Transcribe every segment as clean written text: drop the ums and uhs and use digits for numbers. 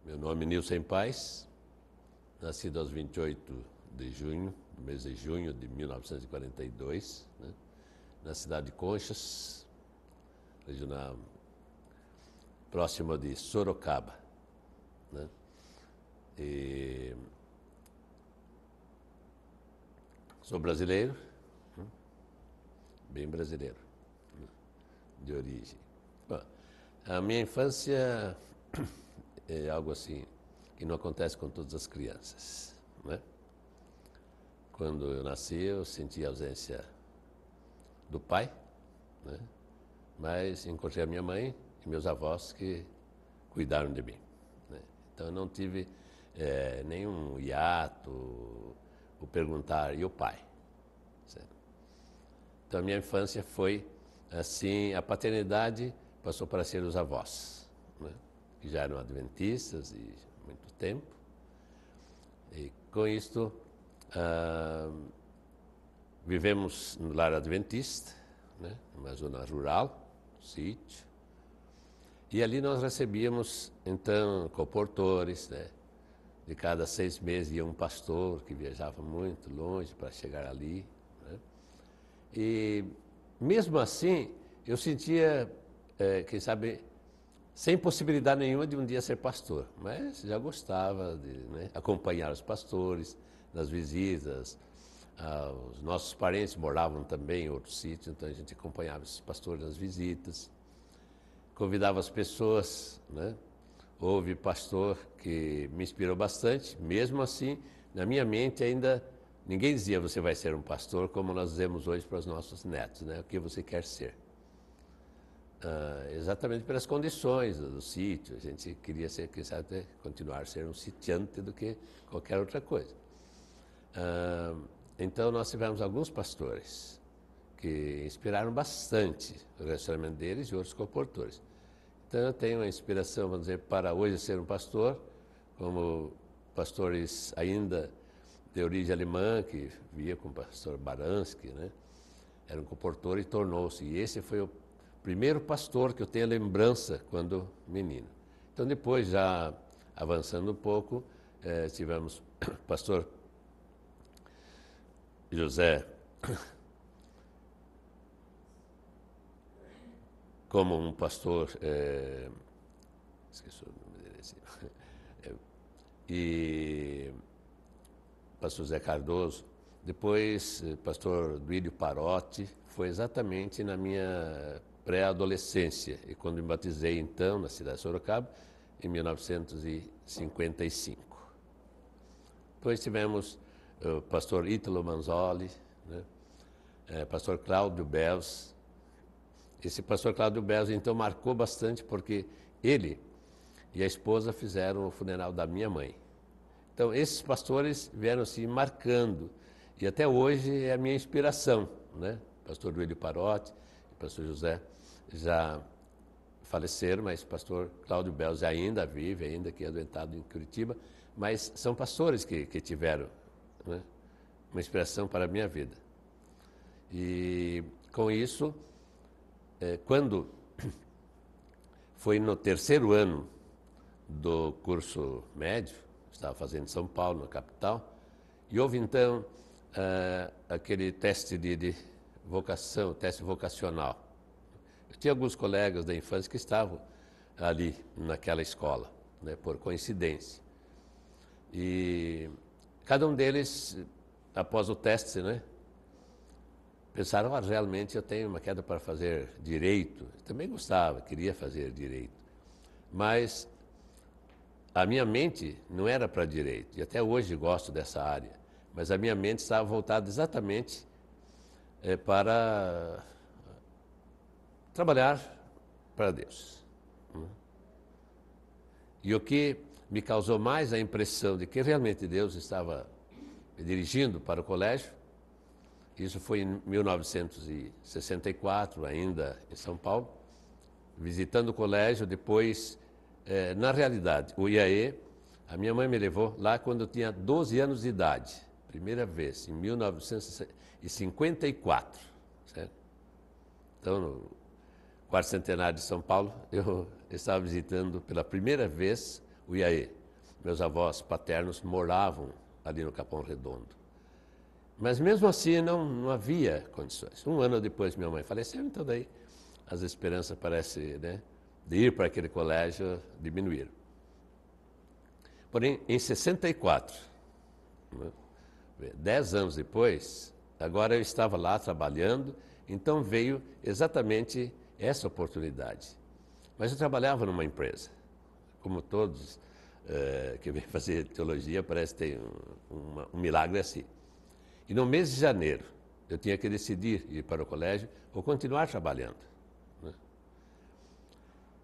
Meu nome é Nilson Paz, nascido aos 28 de junho, no mês de junho de 1942, né, na cidade de Conchas, regional próxima de Sorocaba. Né, e sou brasileiro, bem brasileiro, de origem. Bom, a minha infância é algo assim que não acontece com todas as crianças, né? Quando eu nasci, eu senti a ausência do pai, né? Mas encontrei a minha mãe e meus avós que cuidaram de mim, né? Então eu não tive nenhum hiato, o perguntar, e o pai? Certo? Então a minha infância foi assim, a paternidade passou para ser os avós, né? Que já eram adventistas e muito tempo. E com isto, vivemos no lar adventista, né? Numa zona rural, sítio. E ali nós recebíamos, então, comportores, né? De cada 6 meses ia um pastor que viajava muito longe para chegar ali, né? E mesmo assim, eu sentia, quem sabe, sem possibilidade nenhuma de um dia ser pastor, mas já gostava de, né, acompanhar os pastores nas visitas. Os nossos parentes moravam também em outros sítios, então a gente acompanhava esses pastores nas visitas, convidava as pessoas, né? Houve pastor que me inspirou bastante, mesmo assim, na minha mente ainda ninguém dizia você vai ser um pastor, como nós dizemos hoje para os nossos netos, né? O que você quer ser. Exatamente pelas condições do sítio, a gente queria ser, quem sabe, até continuar a ser um sitiante do que qualquer outra coisa. Então nós tivemos alguns pastores que inspiraram bastante o relacionamento deles e outros comportores. Então eu tenho uma inspiração, vamos dizer, para hoje ser um pastor, como pastores ainda de origem alemã, que via com o pastor Baranski, né? Era um comportor e tornou-se. E esse foi o primeiro pastor que eu tenho lembrança quando menino. Então depois, já avançando um pouco, tivemos o pastor José como um pastor, esqueci o nome dele assim, e pastor Zé Cardoso, depois pastor Duílio Parotti, foi exatamente na minha pré-adolescência, e quando me batizei então na cidade de Sorocaba, em 1955. Depois tivemos o pastor Ítalo Manzoli, né? Pastor Cláudio Belz. Esse pastor Cláudio Belz, então, marcou bastante porque ele e a esposa fizeram o funeral da minha mãe. Então, esses pastores vieram se marcando e até hoje é a minha inspiração, né? Pastor Duílio Parotti, pastor José já faleceram, mas o pastor Cláudio Belz ainda vive, ainda que é adoentado em Curitiba, mas são pastores que tiveram, né, uma inspiração para a minha vida. E com isso, quando foi no 3º ano do curso médio, estava fazendo em São Paulo, na capital, e houve então aquele teste de vocação, teste vocacional. Eu tinha alguns colegas da infância que estavam ali naquela escola, né, por coincidência. E cada um deles, após o teste, né, pensaram, realmente eu tenho uma queda para fazer direito. Eu também gostava, queria fazer direito. Mas a minha mente não era para direito, e até hoje gosto dessa área, mas a minha mente estava voltada exatamente para trabalhar para Deus. E o que me causou mais a impressão de que realmente Deus estava me dirigindo para o colégio, isso foi em 1964, ainda em São Paulo, visitando o colégio. Depois, na realidade, o IAE, a minha mãe me levou lá quando eu tinha 12 anos de idade, primeira vez, em 1954, certo? Então, no 4º centenário de São Paulo, eu estava visitando pela primeira vez o Iaê. Meus avós paternos moravam ali no Capão Redondo. Mas mesmo assim não havia condições. Um ano depois minha mãe faleceu, então daí as esperanças parecem, né, de ir para aquele colégio diminuíram. Porém, em 64, né, 10 anos depois, agora eu estava lá trabalhando, então veio exatamente essa oportunidade. Mas eu trabalhava numa empresa, como todos que vêm fazer teologia, parece que tem um milagre assim. E no mês de janeiro, eu tinha que decidir ir para o colégio ou continuar trabalhando, né?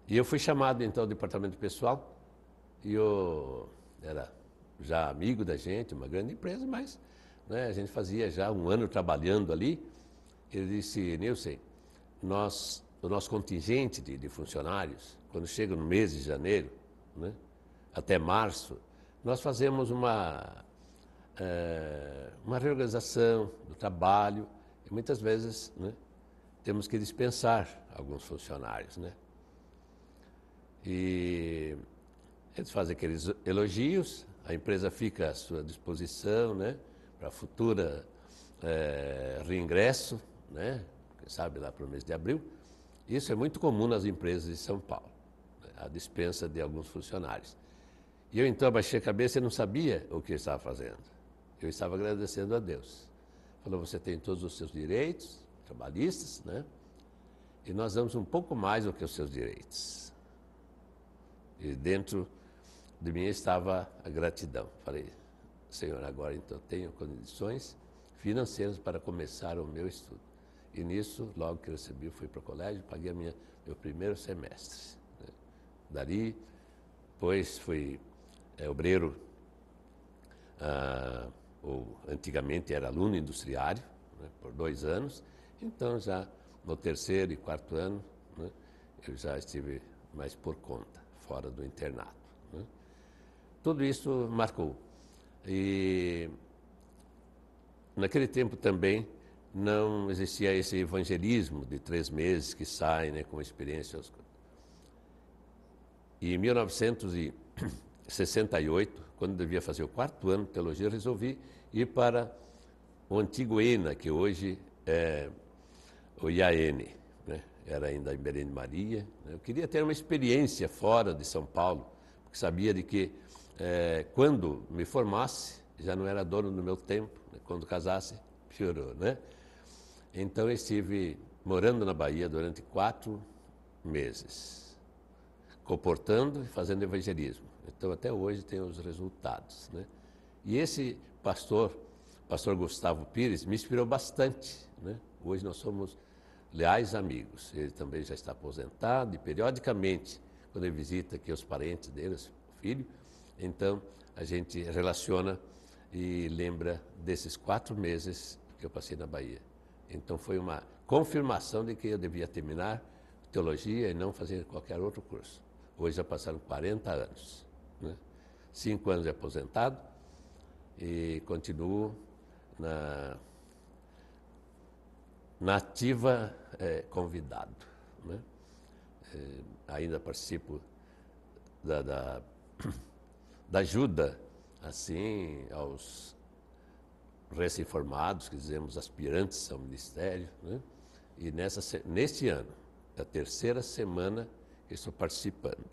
E eu fui chamado então ao departamento pessoal, e eu era já amigo da gente, uma grande empresa, mas, né, a gente fazia já um ano trabalhando ali. Ele disse: Nilson, o nosso contingente de funcionários, quando chega no mês de janeiro, né, até março, nós fazemos uma reorganização do trabalho e muitas vezes, né, temos que dispensar alguns funcionários, né? E eles fazem aqueles elogios, a empresa fica à sua disposição, né, para futura reingresso, né, quem sabe lá para o mês de abril. Isso é muito comum nas empresas de São Paulo, né, a dispensa de alguns funcionários. E eu então abaixei a cabeça e não sabia o que eu estava fazendo. Eu estava agradecendo a Deus. Falou: você tem todos os seus direitos trabalhistas, né? E nós damos um pouco mais do que os seus direitos. E dentro de mim estava a gratidão. Falei: Senhor, agora então tenho condições financeiras para começar o meu estudo. E nisso, logo que recebi, fui para o colégio, paguei meu primeiro semestre, né? Dali, depois fui obreiro, ou antigamente era aluno industriário, né, por 2 anos. Então já no 3º e 4º ano, né, eu já estive mais por conta, fora do internato, né. Tudo isso marcou. E naquele tempo também não existia esse evangelismo de 3 meses que sai, né, com experiências. E em 1968, quando devia fazer o 4º ano de teologia, eu resolvi ir para o antigo ENA, que hoje é o IAN, né? Era ainda em Belém de Maria, né? Eu queria ter uma experiência fora de São Paulo, porque sabia de que quando me formasse, já não era dono do meu tempo, né? Quando casasse, piorou, né? Então eu estive morando na Bahia durante 4 meses, comportando e fazendo evangelismo. Então até hoje tem os resultados, né? E esse pastor Gustavo Pires, me inspirou bastante, né? Hoje nós somos leais amigos. Ele também já está aposentado e periodicamente, quando ele visita aqui os parentes dele, o filho, então a gente relaciona e lembra desses 4 meses que eu passei na Bahia. Então foi uma confirmação de que eu devia terminar teologia e não fazer qualquer outro curso. Hoje já passaram 40 anos, né? 5 anos de aposentado e continuo na ativa convidado, né? Ainda participo da ajuda assim aos recém-formados, que dizemos aspirantes ao ministério, né? E neste ano, é a 3ª semana que estou participando,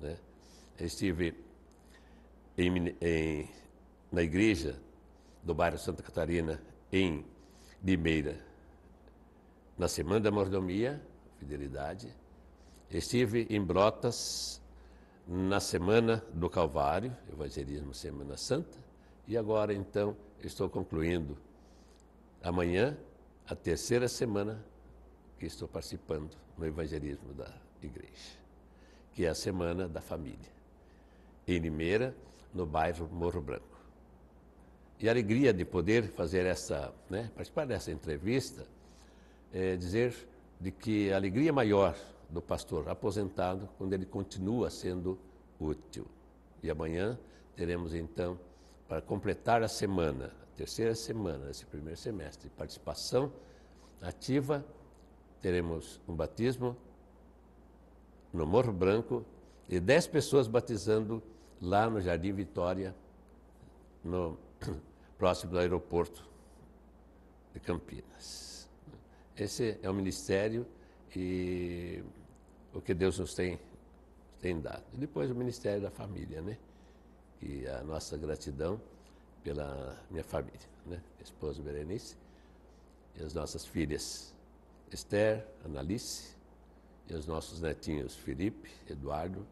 né? Eu estive na igreja do bairro Santa Catarina, em Limeira, na Semana da Mordomia, Fidelidade. Estive em Brotas, na Semana do Calvário, Evangelismo Semana Santa. E agora, então, estou concluindo amanhã a 3ª semana que estou participando no evangelismo da igreja, que é a Semana da Família, em Limeira, no bairro Morro Branco. E a alegria de poder fazer participar dessa entrevista, dizer de que a alegria maior do pastor aposentado quando ele continua sendo útil. E amanhã teremos então, para completar a semana, a 3ª semana desse primeiro semestre de participação ativa, teremos um batismo no Morro Branco e 10 pessoas batizando lá no Jardim Vitória, próximo do aeroporto de Campinas. Esse é o ministério e o que Deus nos tem dado. E depois o ministério da família, né? E a nossa gratidão pela minha família, né? Esposa Berenice e as nossas filhas Esther, Analice e os nossos netinhos Felipe, Eduardo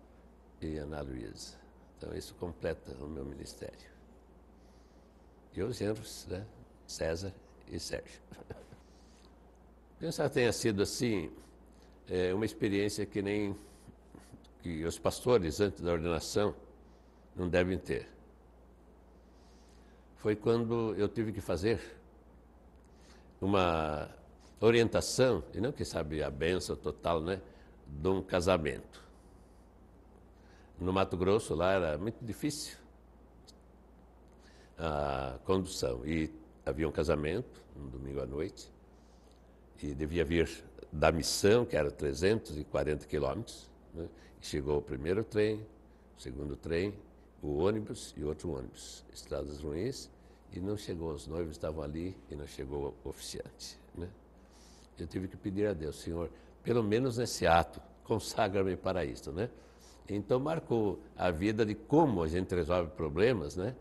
e Ana Luísa. Então isso completa o meu ministério. E os genros, né? César e Sérgio. Pensar tenha sido assim, uma experiência que os pastores antes da ordenação não devem ter. Foi quando eu tive que fazer uma orientação, e não que sabe a bênção total, né, de um casamento. No Mato Grosso, lá era muito difícil a condução. E havia um casamento, um domingo à noite, e devia vir da missão, que era 340 quilômetros, né, e chegou o primeiro trem, o segundo trem, o ônibus e outro ônibus. Estradas ruins, e não chegou, os noivos estavam ali e não chegou o oficiante, né? Eu tive que pedir a Deus, Senhor, pelo menos nesse ato, consagra-me para isto, né? Então marcou a vida de como a gente resolve problemas, né?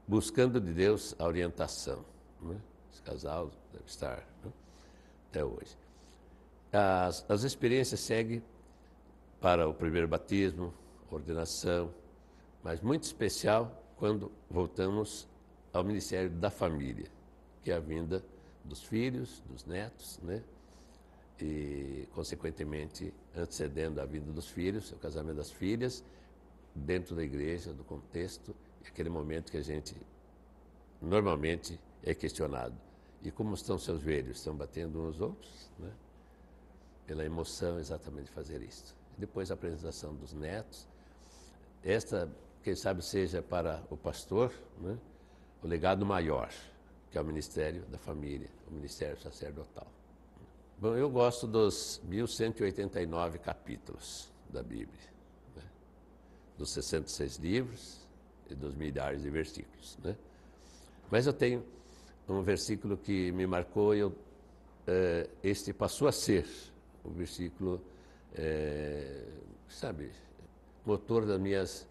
Buscando de Deus a orientação, né? Esse casal deve estar, né, até hoje. As experiências seguem para o primeiro batismo, ordenação, mas muito especial quando voltamos ao Ministério da Família, que é a vinda dos filhos, dos netos, né? E, consequentemente, antecedendo a vinda dos filhos, o casamento das filhas, dentro da igreja, do contexto, aquele momento que a gente normalmente é questionado. E como estão seus velhos? Estão batendo uns aos outros, né? Pela emoção exatamente de fazer isso. Depois a apresentação dos netos. Esta, quem sabe, seja para o pastor, né, o legado maior, que é o Ministério da Família, o Ministério Sacerdotal. Bom, eu gosto dos 1189 capítulos da Bíblia, né, dos 66 livros e dos milhares de versículos, né? Mas eu tenho um versículo que me marcou e este passou a ser o versículo, sabe, motor das minhas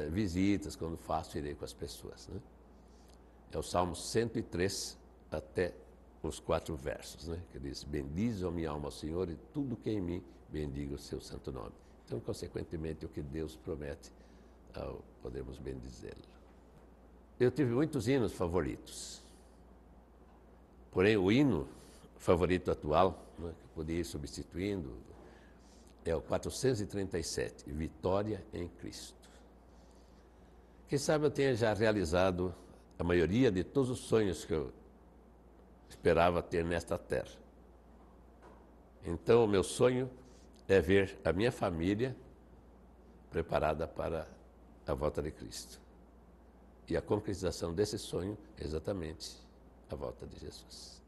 visitas, quando faço, irei com as pessoas, né? É o Salmo 103 até os 4 versos, né? Que diz, bendize a minha alma ao Senhor e tudo que em mim bendiga o seu santo nome. Então, consequentemente, o que Deus promete, podemos bendizê-lo. Eu tive muitos hinos favoritos, porém o hino favorito atual, né, que podia ir substituindo, é o 437, Vitória em Cristo. Quem sabe eu tenha já realizado a maioria de todos os sonhos que eu esperava ter nesta terra. Então, o meu sonho é ver a minha família preparada para a volta de Cristo. E a concretização desse sonho é exatamente a volta de Jesus.